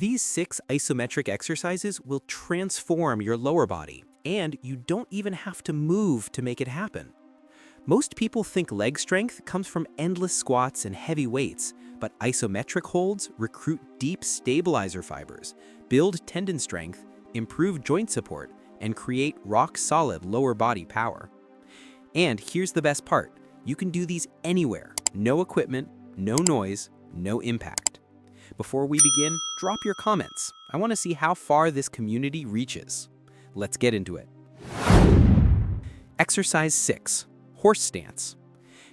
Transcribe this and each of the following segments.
These 6 isometric exercises will transform your lower body, and you don't even have to move to make it happen. Most people think leg strength comes from endless squats and heavy weights, but isometric holds recruit deep stabilizer fibers, build tendon strength, improve joint support, and create rock-solid lower body power. And here's the best part, you can do these anywhere. No equipment, no noise, no impact. Before we begin, drop your comments. I want to see how far this community reaches. Let's get into it. Exercise 6, horse stance.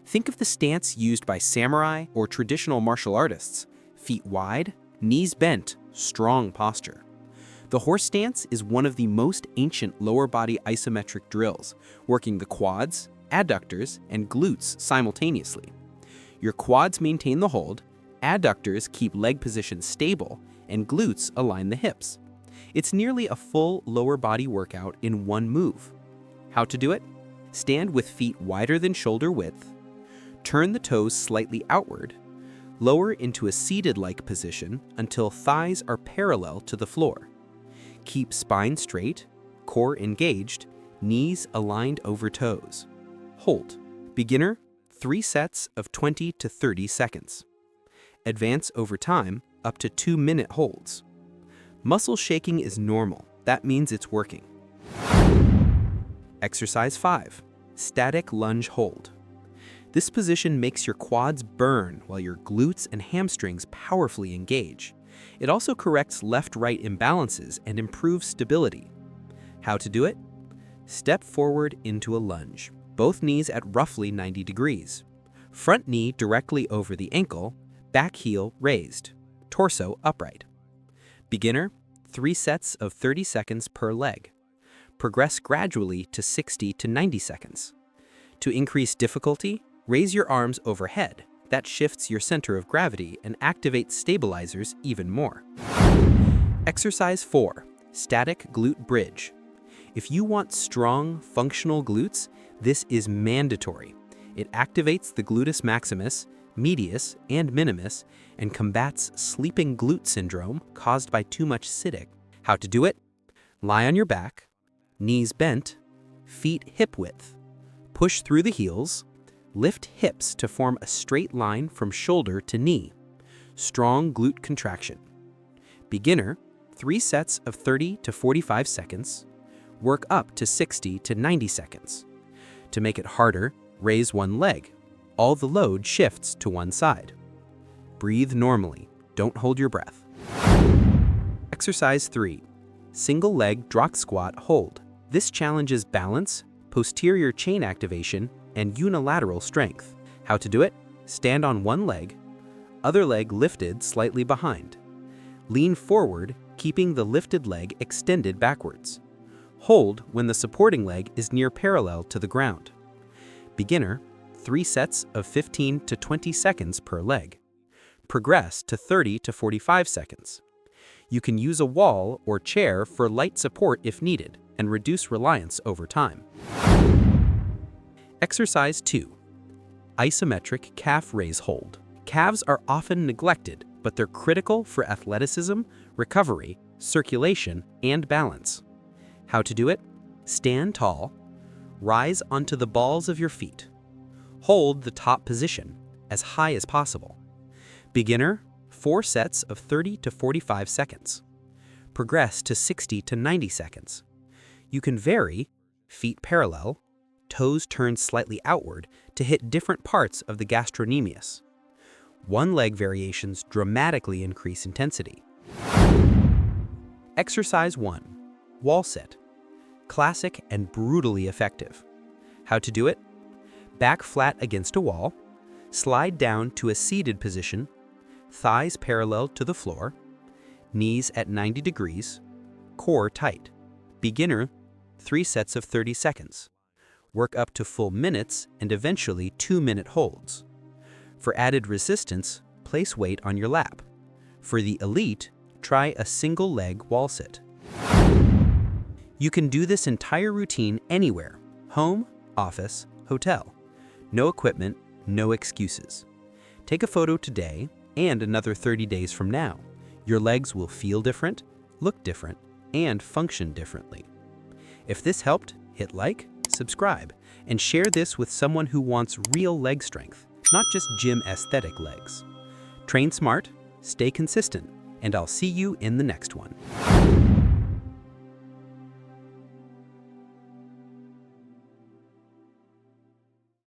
Think of the stance used by samurai or traditional martial artists. Feet wide, knees bent, strong posture. The horse stance is one of the most ancient lower body isometric drills, working the quads, adductors, and glutes simultaneously. Your quads maintain the hold, adductors keep leg position stable, and glutes align the hips. It's nearly a full lower body workout in one move. How to do it? Stand with feet wider than shoulder width, turn the toes slightly outward, lower into a seated-like position until thighs are parallel to the floor. Keep spine straight, core engaged, knees aligned over toes. Hold. Beginner, 3 sets of 20 to 30 seconds. Advance over time up to 2-minute holds. Muscle shaking is normal. That means it's working. Exercise 5, static lunge hold. This position makes your quads burn while your glutes and hamstrings powerfully engage. It also corrects left-right imbalances and improves stability. How to do it? Step forward into a lunge, both knees at roughly 90 degrees. Front knee directly over the ankle, back heel raised, torso upright. Beginner, 3 sets of 30 seconds per leg. Progress gradually to 60 to 90 seconds. To increase difficulty, raise your arms overhead. That shifts your center of gravity and activates stabilizers even more. Exercise 4, static glute bridge. If you want strong, functional glutes, this is mandatory. It activates the gluteus maximus, medius, and minimus, and combats sleeping glute syndrome caused by too much sitting. How to do it? Lie on your back, knees bent, feet hip width. Push through the heels, lift hips to form a straight line from shoulder to knee. Strong glute contraction. Beginner, 3 sets of 30 to 45 seconds. Work up to 60 to 90 seconds. To make it harder, raise one leg. All the load shifts to one side. Breathe normally. Don't hold your breath. Exercise 3, single leg drop squat hold. This challenges balance, posterior chain activation, and unilateral strength. How to do it? Stand on one leg, other leg lifted slightly behind. Lean forward, keeping the lifted leg extended backwards. Hold when the supporting leg is near parallel to the ground. Beginner, 3 sets of 15 to 20 seconds per leg. Progress to 30 to 45 seconds. You can use a wall or chair for light support if needed and reduce reliance over time. Exercise 2, isometric calf raise hold. Calves are often neglected, but they're critical for athleticism, recovery, circulation, and balance. How to do it? Stand tall, rise onto the balls of your feet. Hold the top position as high as possible. Beginner, 4 sets of 30 to 45 seconds. Progress to 60 to 90 seconds. You can vary, feet parallel, toes turned slightly outward to hit different parts of the gastrocnemius. One leg variations dramatically increase intensity. Exercise 1, wall sit. Classic and brutally effective. How to do it? Back flat against a wall, slide down to a seated position, thighs parallel to the floor, knees at 90 degrees, core tight. Beginner, 3 sets of 30 seconds. Work up to full minutes and eventually 2-minute holds. For added resistance, place weight on your lap. For the elite, try a single leg wall sit. You can do this entire routine anywhere, home, office, hotel. No equipment, no excuses. Take a photo today and another 30 days from now. Your legs will feel different, look different, and function differently. If this helped, hit like, subscribe, and share this with someone who wants real leg strength, not just gym aesthetic legs. Train smart, stay consistent, and I'll see you in the next one.